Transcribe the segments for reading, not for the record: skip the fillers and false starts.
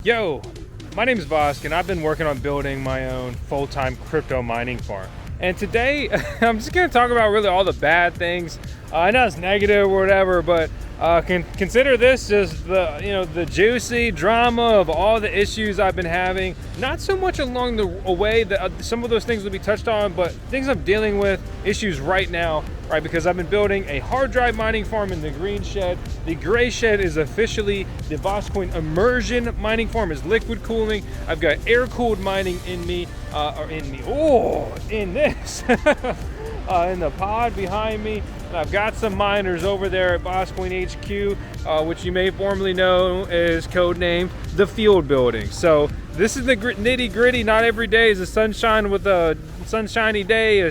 Yo, my name is Vosk, and I've been working on building my own full-time crypto mining farm. And today, I'm just gonna talk about really all the bad things. I know it's negative or whatever, but consider this just the juicy drama of all the issues I've been having. Not so much along the way that some of those things will be touched on, but things I'm dealing with, issues right now, right? Because I've been building a hard drive mining farm in the green shed. The gray shed is officially the Voskcoin Immersion mining farm, is liquid cooling. I've got air cooled mining in this, in the pod behind me. And I've got some miners over there at Voskcoin HQ, which you may formerly know is codenamed the Field Building. So this is the nitty gritty. Not every day is a sunshine with a sunshiny day,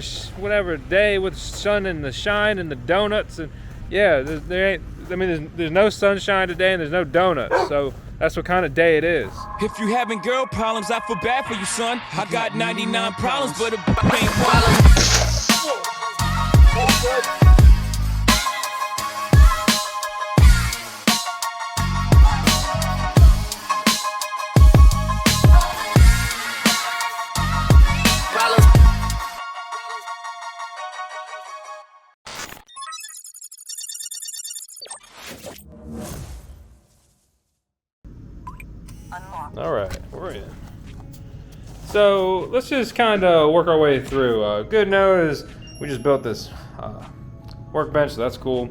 day with sun and the shine and the donuts. And yeah, there's no sunshine today and there's no donuts. So that's what kind of day it is. If you having girl problems, I feel bad for you, son. I got 99 problems, but a ain't one. All right, we're in. So let's just kind of work our way through. Good note is we just built this workbench, so that's cool.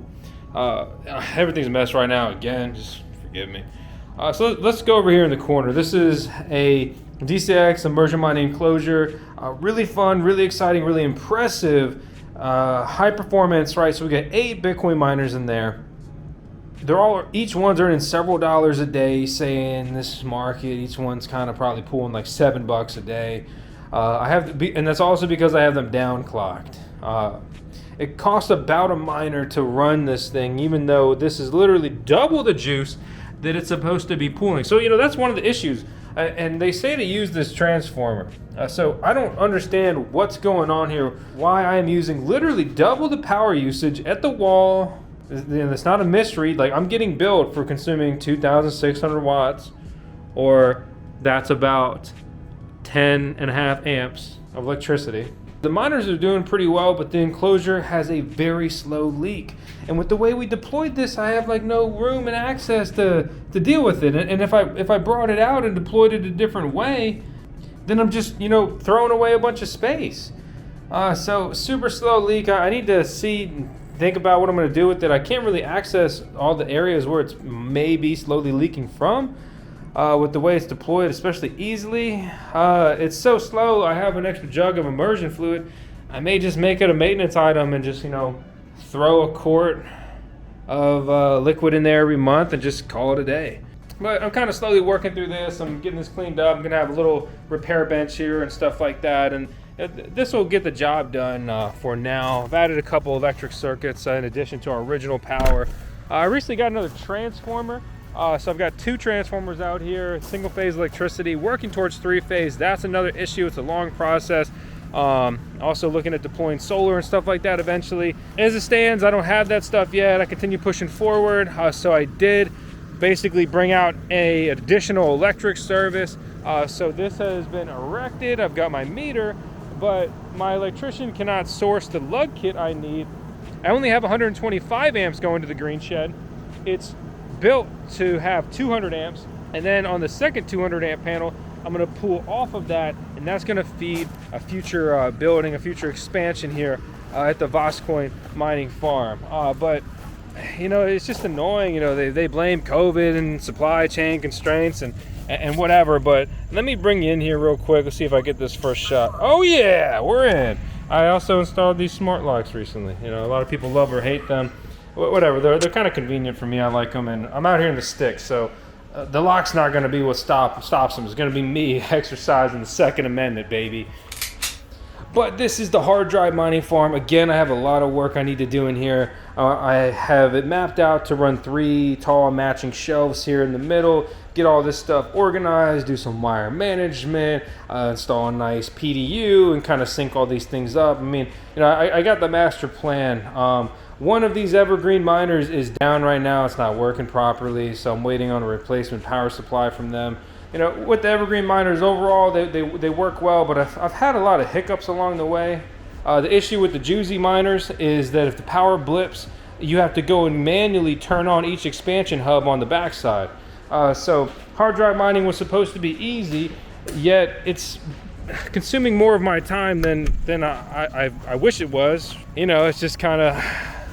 Everything's a mess right now again, just forgive me. So let's go over here in the corner. This is a DCX immersion mining enclosure. Really fun, really exciting, really impressive, high performance, right? So we got 8 Bitcoin miners in there. Each one's earning several dollars a day, say in this market. Each one's kind of probably pulling like $7 a day. And that's also because I have them downclocked. It costs about a miner to run this thing, even though this is literally double the juice that it's supposed to be pulling. So that's one of the issues. And they say to use this transformer. So I don't understand what's going on here. Why I am using literally double the power usage at the wall. It's not a mystery. Like, I'm getting billed for consuming 2,600 watts, or that's about 10.5 amps of electricity. The miners are doing pretty well, but the enclosure has a very slow leak. And with the way we deployed this, I have like no room and access to deal with it. And if I brought it out and deployed it a different way, then I'm just throwing away a bunch of space. So super slow leak. I need to think about what I'm going to do with it. I can't really access all the areas where it's maybe slowly leaking from with the way it's deployed, especially easily. It's so slow. I have an extra jug of immersion fluid. I may just make it a maintenance item and just throw a quart of liquid in there every month and just call it a day. But I'm kind of slowly working through this. I'm getting this cleaned up. I'm going to have a little repair bench here and stuff like that, and this will get the job done for now. I've added a couple electric circuits in addition to our original power. I recently got another transformer. So I've got 2 transformers out here, single phase electricity, working towards 3-phase. That's another issue. It's a long process. Also looking at deploying solar and stuff like that eventually. As it stands, I don't have that stuff yet. I continue pushing forward. So I did basically bring out an additional electric service. So this has been erected. I've got my meter, but my electrician cannot source the lug kit I need. I only have 125 amps going to the green shed. It's built to have 200 amps, and then on the second 200 amp panel, I'm going to pull off of that, and that's going to feed a future building, a future expansion here at the Voskcoin mining farm. But it's just annoying. They blame COVID and supply chain constraints and whatever, but let me bring you in here real quick. Let's see if I get this first shot. Oh yeah, we're in. I also installed these smart locks recently. A lot of people love or hate them. Whatever, they're kind of convenient for me. I like them, and I'm out here in the sticks, so the lock's not going to be what stops them. It's going to be me exercising the Second Amendment, baby. But this is the hard drive mining farm. Again, I have a lot of work I need to do in here. I have it mapped out to run 3 tall matching shelves here in the middle, get all this stuff organized, do some wire management, install a nice PDU, and kind of sync all these things up. I got the master plan. One of these evergreen miners is down right now. It's not working properly, so I'm waiting on a replacement power supply from them. you know, with the evergreen miners overall, they work well, but I've had a lot of hiccups along the way. The issue with the Juicy miners is that if the power blips, you have to go and manually turn on each expansion hub on the backside. So hard drive mining was supposed to be easy, yet it's consuming more of my time than I wish it was. You know, it's just kind of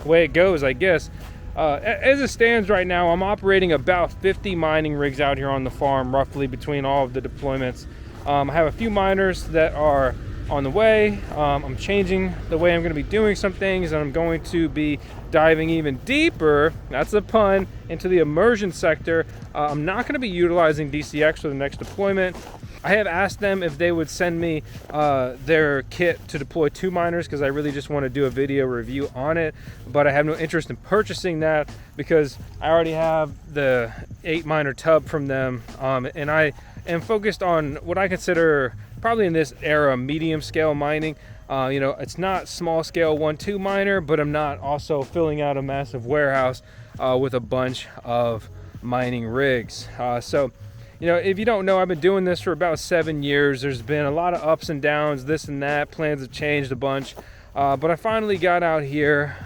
the way it goes, I guess. As it stands right now, I'm operating about 50 mining rigs out here on the farm, roughly between all of the deployments. I have a few miners that are on the way. I'm changing the way I'm going to be doing some things, and I'm going to be diving even deeper, that's a pun, into the immersion sector. I'm not going to be utilizing DCX for the next deployment. I have asked them if they would send me their kit to deploy 2 miners, because I really just want to do a video review on it, but I have no interest in purchasing that because I already have the 8 miner tub from them, and I am focused on what I consider probably in this era medium scale mining. You know, it's not small scale 1-2 miner, but I'm not also filling out a massive warehouse with a bunch of mining rigs. So you know, if you don't know, I've been doing this for about 7 years. There's been a lot of ups and downs, this and that. Plans have changed a bunch. But I finally got out here,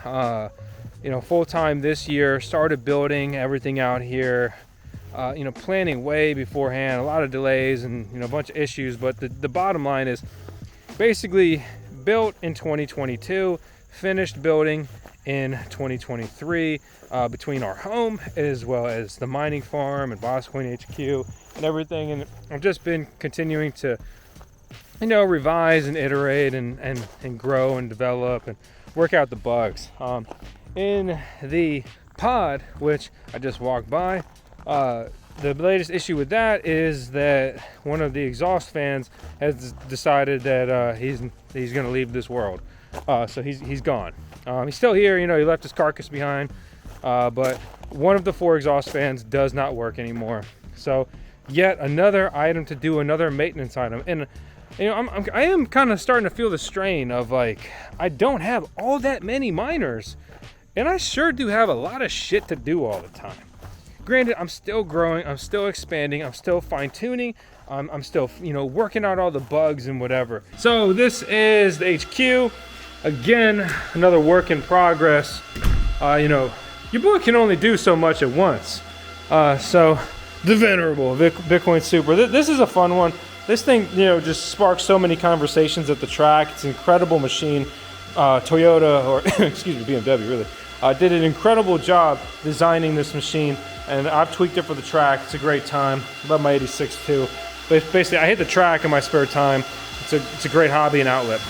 you know, full time this year, started building everything out here, you know, planning way beforehand, a lot of delays and, you know, a bunch of issues. But the bottom line is basically built in 2022, finished building in 2023, between our home as well as the mining farm and Voskcoin HQ and everything. And I've just been continuing to, you know, revise and iterate and grow and develop and work out the bugs. In the pod, which I just walked by, the latest issue with that is that one of the exhaust fans has decided that he's going to leave this world. So he's gone. He's still here, you know, he left his carcass behind, but one of the 4 exhaust fans does not work anymore. So yet another item to do, another maintenance item. And you know, I am kind of starting to feel the strain of, like, I don't have all that many miners, and I sure do have a lot of shit to do all the time. Granted, I'm still growing, I'm still expanding, I'm still fine-tuning, I'm still, you know, working out all the bugs and whatever. So this is the HQ. Again, another work in progress. You know, your boy can only do so much at once. So the venerable Bitcoin Super. This is a fun one. This thing, you know, just sparks so many conversations at the track. It's an incredible machine. Toyota, or excuse me, BMW really, did an incredible job designing this machine, and I've tweaked it for the track. It's a great time. Love my 86 too. But basically, I hit the track in my spare time. It's a great hobby and outlet.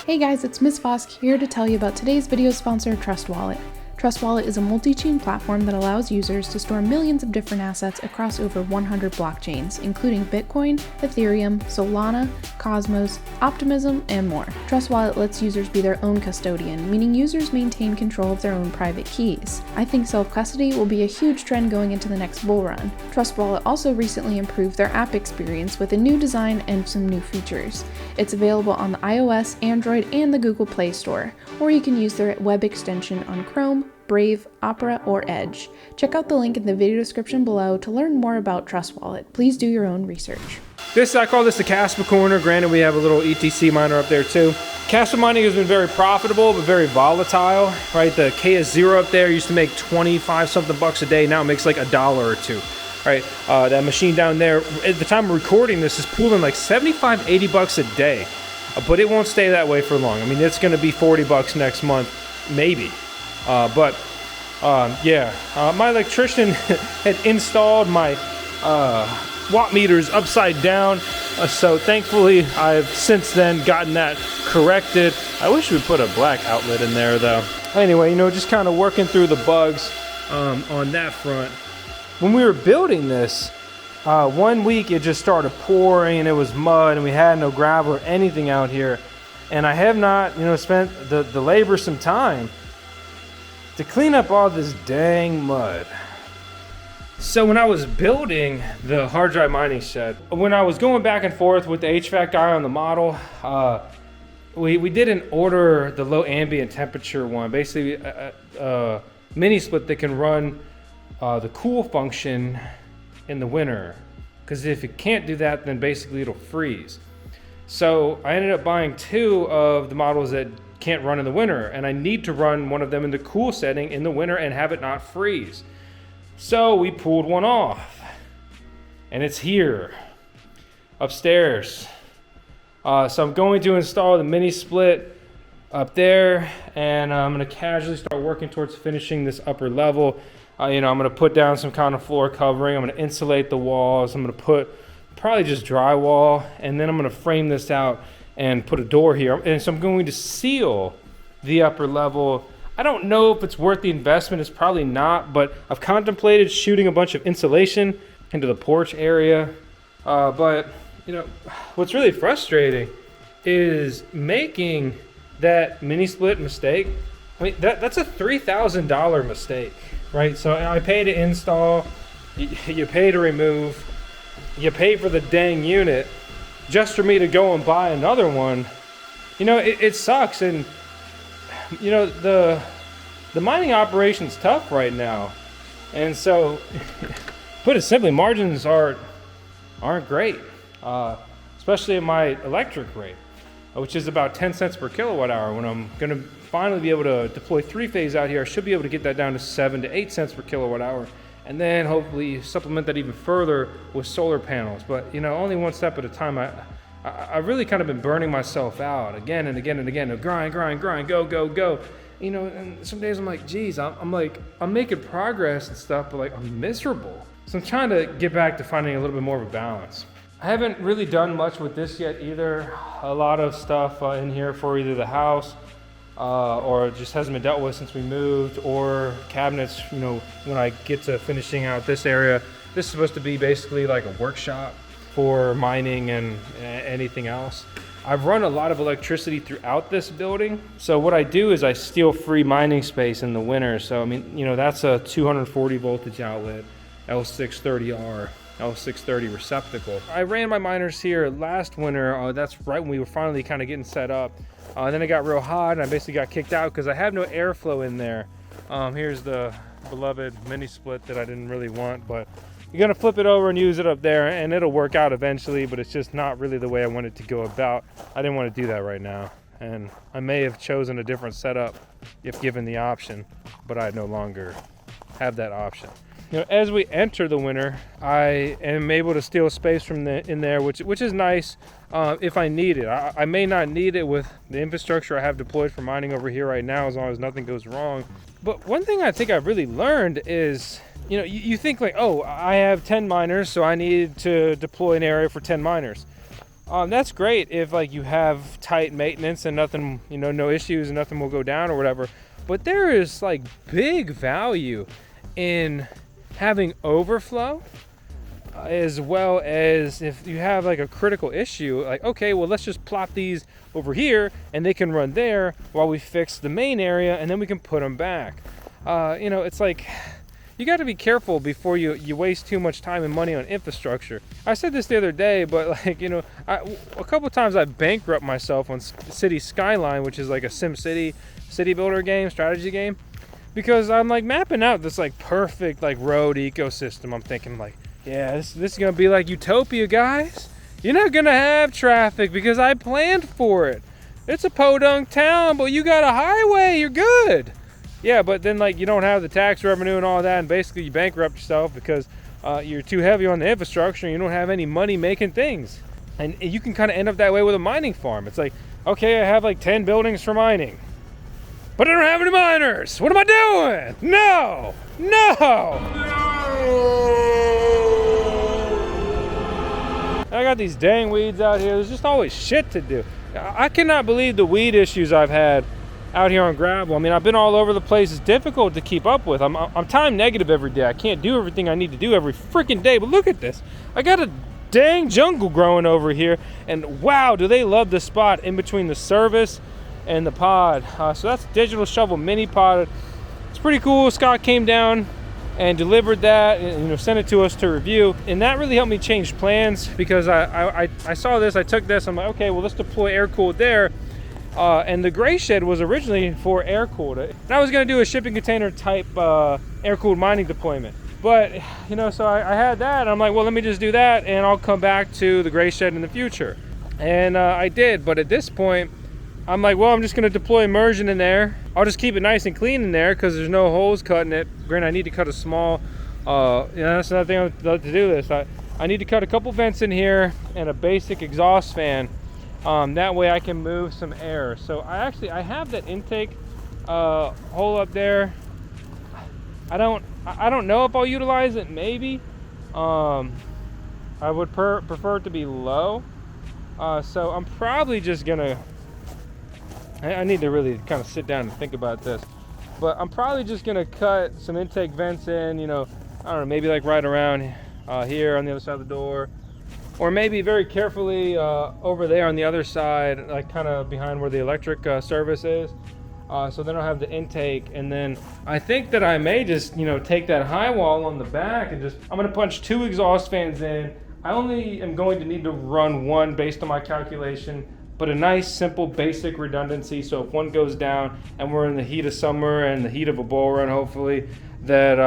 Hey guys, it's Ms. Vosk here to tell you about today's video sponsor, Trust Wallet. Trust Wallet is a multi-chain platform that allows users to store millions of different assets across over 100 blockchains, including Bitcoin, Ethereum, Solana, Cosmos, Optimism, and more. Trust Wallet lets users be their own custodian, meaning users maintain control of their own private keys. I think self-custody will be a huge trend going into the next bull run. Trust Wallet also recently improved their app experience with a new design and some new features. It's available on the iOS, Android, and the Google Play Store, or you can use their web extension on Chrome, Brave, Opera, or Edge. Check out the link in the video description below to learn more about Trust Wallet. Please do your own research. I call this the Kaspa corner. Granted, we have a little ETC miner up there too. Kaspa mining has been very profitable, but very volatile, right? The KS0 up there used to make 25 something bucks a day. Now it makes like $1 or $2, right? That machine down there, at the time of recording this, is pulling like 75, 80 bucks a day. But it won't stay that way for long. I mean, it's gonna be 40 bucks next month, maybe. My electrician had installed my watt meters upside down, so thankfully I've since then gotten that corrected. I wish we put a black outlet in there though. Anyway, you know, just kind of working through the bugs on that front. When we were building this, 1 week it just started pouring and it was mud and we had no gravel or anything out here, and I have not, you know, spent the labor some time to clean up all this dang mud. So when I was building the hard drive mining shed, when I was going back and forth with the HVAC guy on the model, we didn't order the low ambient temperature one, basically a mini split that can run the cool function in the winter. because if it can't do that, then basically it'll freeze. So I ended up buying 2 of the models that can't run in the winter, and I need to run one of them in the cool setting in the winter and have it not freeze. So we pulled one off, and it's here upstairs. So I'm going to install the mini split up there, and I'm going to casually start working towards finishing this upper level. I'm going to put down some kind of floor covering. I'm going to insulate the walls. I'm going to put probably just drywall, and then I'm going to frame this out and put a door here. And so I'm going to seal the upper level. I don't know if it's worth the investment. It's probably not, but I've contemplated shooting a bunch of insulation into the porch area. But what's really frustrating is making that mini split mistake. I mean, that's a $3,000 mistake, right? So I pay to install, you pay to remove, you pay for the dang unit just for me to go and buy another one. It sucks. And the mining operation's tough right now, and so put it simply, margins aren't great, especially at my electric rate, which is about 10 cents per kilowatt hour. When I'm going to finally be able to deploy 3-phase out here, I should be able to get that down to 7 to 8 cents per kilowatt hour, and then hopefully supplement that even further with solar panels. But only one step at a time. I've really kind of been burning myself out again and again and again. Grind, go. And some days I'm like, geez, I'm making progress and stuff, but I'm miserable. So I'm trying to get back to finding a little bit more of a balance. I haven't really done much with this yet either. A lot of stuff in here for either the house or just hasn't been dealt with since we moved, or cabinets. When I get to finishing out this area, this is supposed to be basically like a workshop for mining and anything else. I've run a lot of electricity throughout this building. So what I do is I steal free mining space in the winter. So that's a 240 voltage outlet, L630R, L630 receptacle. I ran my miners here last winter. That's right when we were finally kind of getting set up. Then it got real hot and I basically got kicked out because I have no airflow in there. Here's the beloved mini split that I didn't really want, but you're gonna flip it over and use it up there, and it'll work out eventually, but it's just not really the way I wanted to go about. I didn't want to do that right now, and I may have chosen a different setup if given the option, but I no longer have that option. As we enter the winter, I am able to steal space from in there, which is nice if I need it. I may not need it with the infrastructure I have deployed for mining over here right now, as long as nothing goes wrong. But one thing I think I've really learned is, you think oh, I have 10 miners, so I need to deploy an area for 10 miners. That's great if you have tight maintenance and nothing, no issues and nothing will go down or whatever. But there is big value in having overflow, as well as if you have a critical issue, okay, well, let's just plop these over here and they can run there while we fix the main area, and then we can put them back. It's you got to be careful before you waste too much time and money on infrastructure. I said this the other day, but a couple times I bankrupt myself on City Skyline, which is a city builder game, strategy game, because I'm mapping out this perfect road ecosystem. I'm thinking yeah, this is gonna be utopia, guys. You're not gonna have traffic because I planned for it. It's a podunk town, but you got a highway, you're good. Yeah, but then you don't have the tax revenue and all that, and basically you bankrupt yourself because you're too heavy on the infrastructure and you don't have any money making things. And you can kind of end up that way with a mining farm. It's okay, I have 10 buildings for mining, but I don't have any miners. What am I doing? No! I got these dang weeds out here. There's just always shit to do. I cannot believe the weed issues I've had out here on gravel. I mean, I've been all over the place. It's difficult to keep up with. I'm time negative every day. I can't do everything I need to do every freaking day. But look at this. I got a dang jungle growing over here, and wow, do they love the spot in between the service and the pod. So that's Digital Shovel mini pod. It's pretty cool. Scott came down and delivered that and sent it to us to review, and that really helped me change plans, because I saw this, I took this, I'm like, okay, well, let's deploy air cooled there. And the gray shed was originally for air cooled, and I was going to do a shipping container type air cooled mining deployment. But, you know, so I had that. And I'm like, well, let me just do that, and I'll come back to the gray shed in the future. And I did, but at this point, I'm like, well, I'm just gonna deploy immersion in there. I'll just keep it nice and clean in there because there's no holes cut in it. Granted, I need to cut a small, you know, that's another thing I'd love to do this. I need to cut a couple vents in here and a basic exhaust fan. That way I can move some air. So I have that intake hole up there. I don't know if I'll utilize it, maybe. I would prefer it to be low. So I'm probably just gonna, I need to really kind of sit down and think about this, but I'm probably just gonna cut some intake vents in, you know, I don't know, maybe like right around here on the other side of the door, or maybe very carefully over there on the other side, like kind of behind where the electric service is. So then I'll have the intake, and then I think that I may just, you know, take that high wall on the back and I'm gonna punch 2 exhaust fans in. I only am going to need to run 1 based on my calculation, but a nice, simple, basic redundancy. So if one goes down and we're in the heat of summer and the heat of a bull run, hopefully, that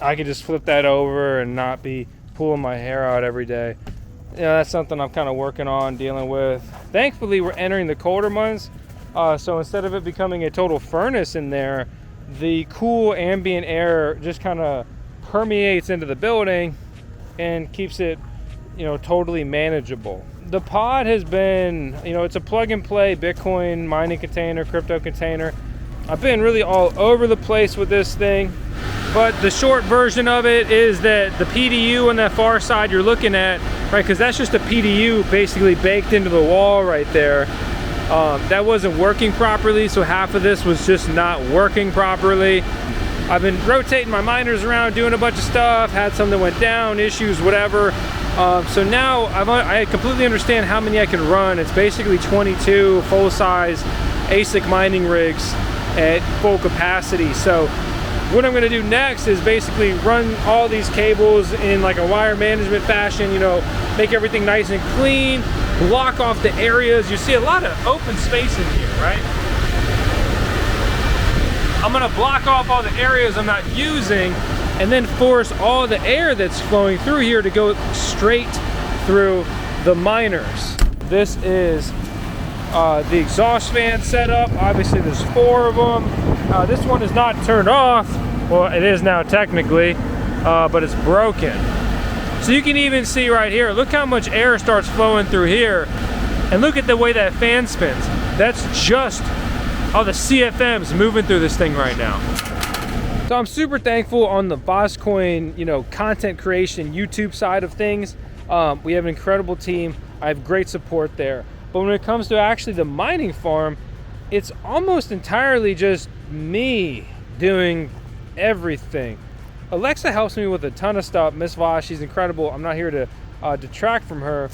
I can just flip that over and not be pulling my hair out every day. You know, that's something I'm kind of working on, dealing with. Thankfully, we're entering the colder months. So instead of it becoming a total furnace in there, the cool ambient air just kind of permeates into the building and keeps it, you know, totally manageable. The pod has been, you know, it's a plug and play Bitcoin mining container, crypto container. I've been really all over the place with this thing, but the short version of it is that the PDU on that far side you're looking at, right, because that's just a PDU basically baked into the wall right there. That wasn't working properly, so half of this was just not working properly. I've been rotating my miners around, doing a bunch of stuff, had some that went down, issues, whatever. So now I completely understand how many I can run. It's basically 22 full-size ASIC mining rigs at full capacity. So what I'm gonna do next is basically run all these cables in like a wire management fashion, you know, make everything nice and clean, block off the areas. You see a lot of open space in here, right? I'm gonna block off all the areas I'm not using and then force all the air that's flowing through here to go straight through the miners. This is the exhaust fan setup. Obviously there's 4 of them. This one is not turned off. Well, it is now technically, but it's broken. So you can even see right here, look how much air starts flowing through here. And look at the way that fan spins. That's just all the CFMs moving through this thing right now. So I'm super thankful on the Voskcoin, you know, content creation, YouTube side of things. We have an incredible team. I have great support there. But when it comes to actually the mining farm, it's almost entirely just me doing everything. Alexa helps me with a ton of stuff. Miss Voss, she's incredible. I'm not here to detract from her.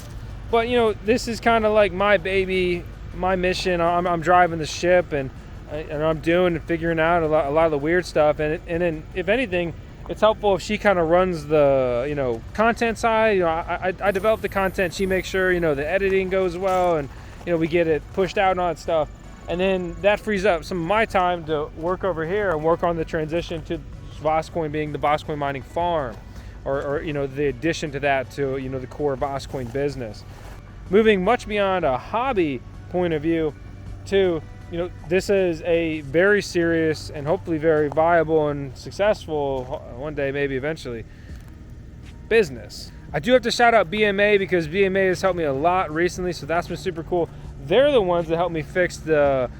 But, you know, this is kind of like my baby, my mission. I'm driving the ship, and I'm doing and figuring out a lot of the weird stuff. And then, if anything, it's helpful if she kind of runs the, you know, content side. You know, I develop the content. She makes sure, you know, the editing goes well, and, you know, we get it pushed out and all that stuff. And then that frees up some of my time to work over here and work on the transition to Voskcoin being the Voskcoin mining farm, or you know, the addition to that to, you know, the core Voskcoin business. Moving much beyond a hobby point of view to, you know, this is a very serious and hopefully very viable and successful, one day maybe eventually, business. I do have to shout out BMA because BMA has helped me a lot recently, so that's been super cool. They're the ones that helped me fix the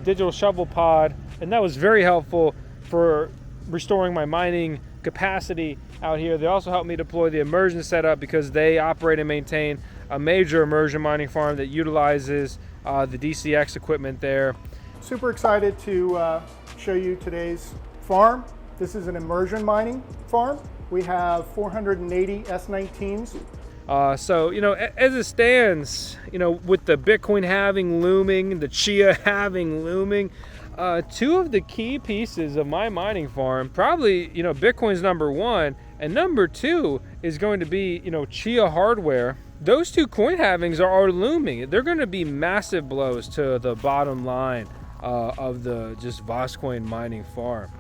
digital shovel pod, and that was very helpful for restoring my mining capacity out here. They also helped me deploy the immersion setup because they operate and maintain a major immersion mining farm that utilizes the DCX equipment there. Super excited to show you today's farm. This is an immersion mining farm. We have 480 S19s. So, you know, as it stands, you know, with the Bitcoin halving looming, the Chia halving looming, 2 of the key pieces of my mining farm, probably, you know, Bitcoin's number 1, and number 2 is going to be, you know, Chia hardware. Those 2 coin halvings are looming. They're going to be massive blows to the bottom line of the just Voskcoin mining farm.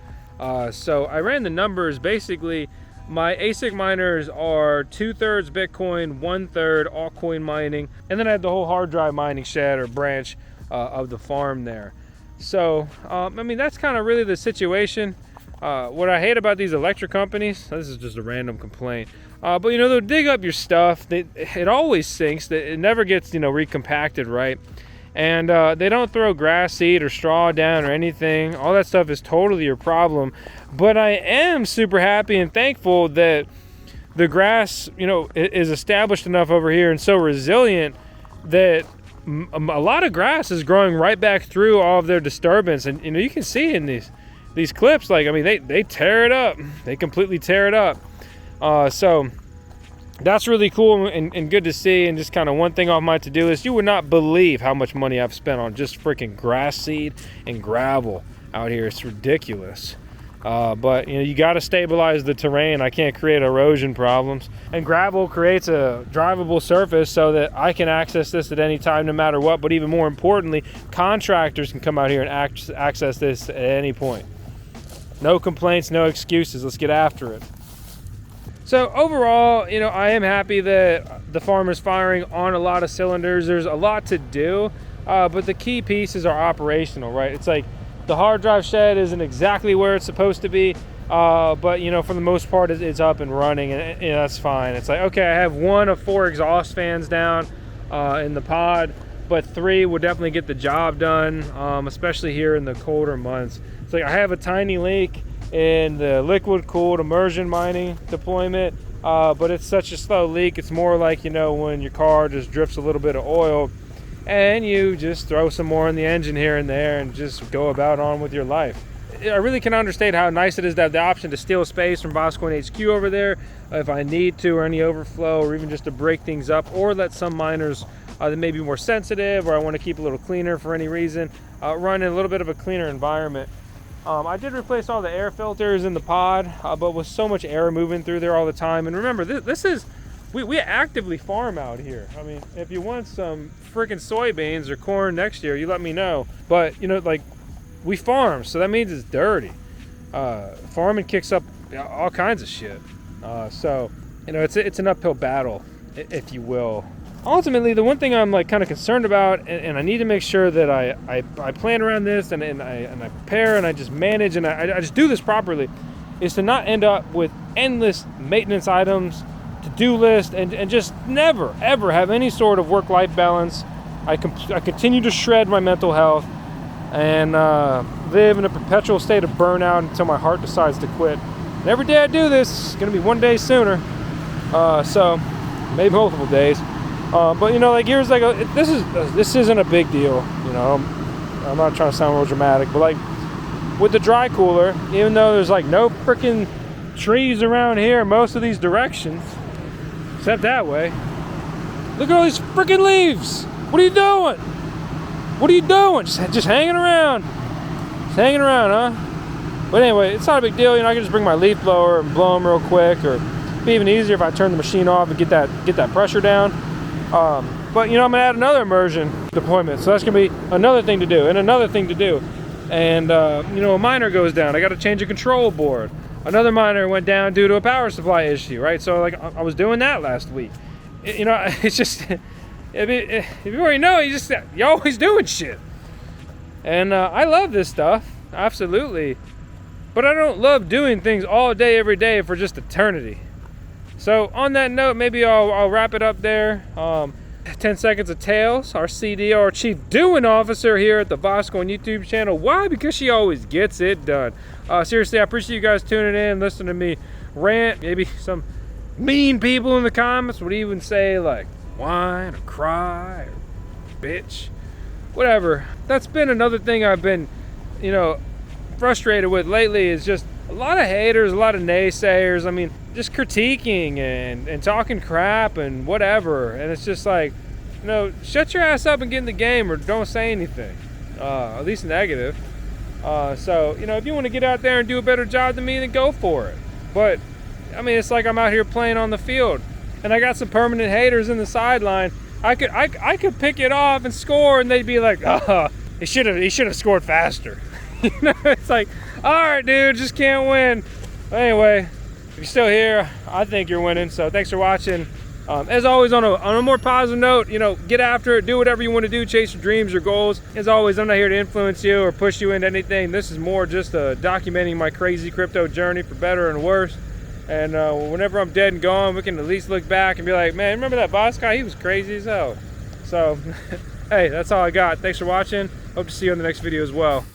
So I ran the numbers. Basically, My ASIC miners are 2/3 Bitcoin, 1/3 altcoin mining, and then I have the whole hard drive mining shed or branch of the farm there. So, I mean, that's kind of really the situation. What I hate about these electric companies, this is just a random complaint, but you know, they'll dig up your stuff. It always sinks. It never gets, you know, recompacted right. And they don't throw grass seed or straw down or anything. All that stuff is totally your problem. But I am super happy and thankful that the grass, you know, is established enough over here and so resilient that a lot of grass is growing right back through all of their disturbance. And you know, you can see in these clips, like, I mean, they tear it up. They completely tear it up. So that's really cool and good to see. And just kind of one thing off my to-do list, you would not believe how much money I've spent on just freaking grass seed and gravel out here. It's ridiculous. But you know, you got to stabilize the terrain. I can't create erosion problems. And gravel creates a drivable surface so that I can access this at any time, no matter what. But even more importantly, contractors can come out here and access this at any point. No complaints, no excuses. Let's get after it. So overall, you know, I am happy that the farm is firing on a lot of cylinders. There's a lot to do, but the key pieces are operational, right? It's like the hard drive shed isn't exactly where it's supposed to be, but you know, for the most part, it's up and running, and you know, that's fine. It's like, okay, I have 1 of 4 exhaust fans down in the pod, but 3 will definitely get the job done, especially here in the colder months. It's like I have a tiny leak in the liquid cooled immersion mining deployment, but it's such a slow leak. It's more like, you know, when your car just drips a little bit of oil and you just throw some more in the engine here and there and just go about on with your life. I really can understand how nice it is to have the option to steal space from Voskcoin HQ over there if I need to, or any overflow, or even just to break things up, or let some miners that may be more sensitive, or I want to keep a little cleaner for any reason, run in a little bit of a cleaner environment. I did replace all the air filters in the pod, but with so much air moving through there all the time. And remember, this is, we actively farm out here. I mean, if you want some freaking soybeans or corn next year, you let me know. But, you know, like, we farm, so that means it's dirty. Farming kicks up all kinds of shit. So, you know, it's an uphill battle, if you will. Ultimately, the one thing I'm like kind of concerned about, and I need to make sure that I plan around this and I prepare and I just manage and I just do this properly, is to not end up with endless maintenance items, to-do list, and just never ever have any sort of work-life balance. I continue to shred my mental health and live in a perpetual state of burnout until my heart decides to quit. And every day I do this, it's gonna be one day sooner, so maybe multiple days. But you know, like, here's like this isn't a big deal, you know. I'm not trying to sound real dramatic, but like with the Drycooler, even though there's like no freaking trees around here in most of these directions, except that way, look at all these freaking leaves. What are you doing? What are you doing? Just hanging around. Just hanging around, huh? But anyway, it's not a big deal. You know, I can just bring my leaf blower and blow them real quick, or it'd be even easier if I turn the machine off and get that pressure down. But you know, I'm gonna add another immersion deployment, so that's gonna be another thing to do and another thing to do. And you know, a miner goes down, I got to change a control board. Another miner went down due to a power supply issue, right? So like I was doing that last week. You know, it's just if you already know, you're always doing shit. And I love this stuff, absolutely. But I don't love doing things all day, every day for just eternity. So on that note, maybe I'll wrap it up there. 10 seconds of Tails, our CDO, our Chief Doing Officer here at the Voskcoin YouTube channel. Why? Because she always gets it done. Seriously, I appreciate you guys tuning in, listening to me rant. Maybe some mean people in the comments would even say like whine or cry or bitch, whatever. That's been another thing I've been, you know, frustrated with lately, is just a lot of haters, a lot of naysayers. I mean, just critiquing and talking crap and whatever. And it's just like, you know, shut your ass up and get in the game, or don't say anything, at least negative. So, you know, if you want to get out there and do a better job than me, then go for it. But, I mean, it's like I'm out here playing on the field, and I got some permanent haters in the sideline. I could pick it off and score, and they'd be like, oh, he should have scored faster. You know, it's like, all right, dude, just can't win. Anyway, If you're still here, I think you're winning. So thanks for watching. As always, on a more positive note, you know, get after it, do whatever you want to do, chase your dreams, your goals. As always, I'm not here to influence you or push you into anything. This is more just documenting my crazy crypto journey, for better and worse. And whenever I'm dead and gone, we can at least look back and be like, man, remember that Voskcoin? He was crazy as hell. So, hey, that's all I got. Thanks for watching. Hope to see you in the next video as well.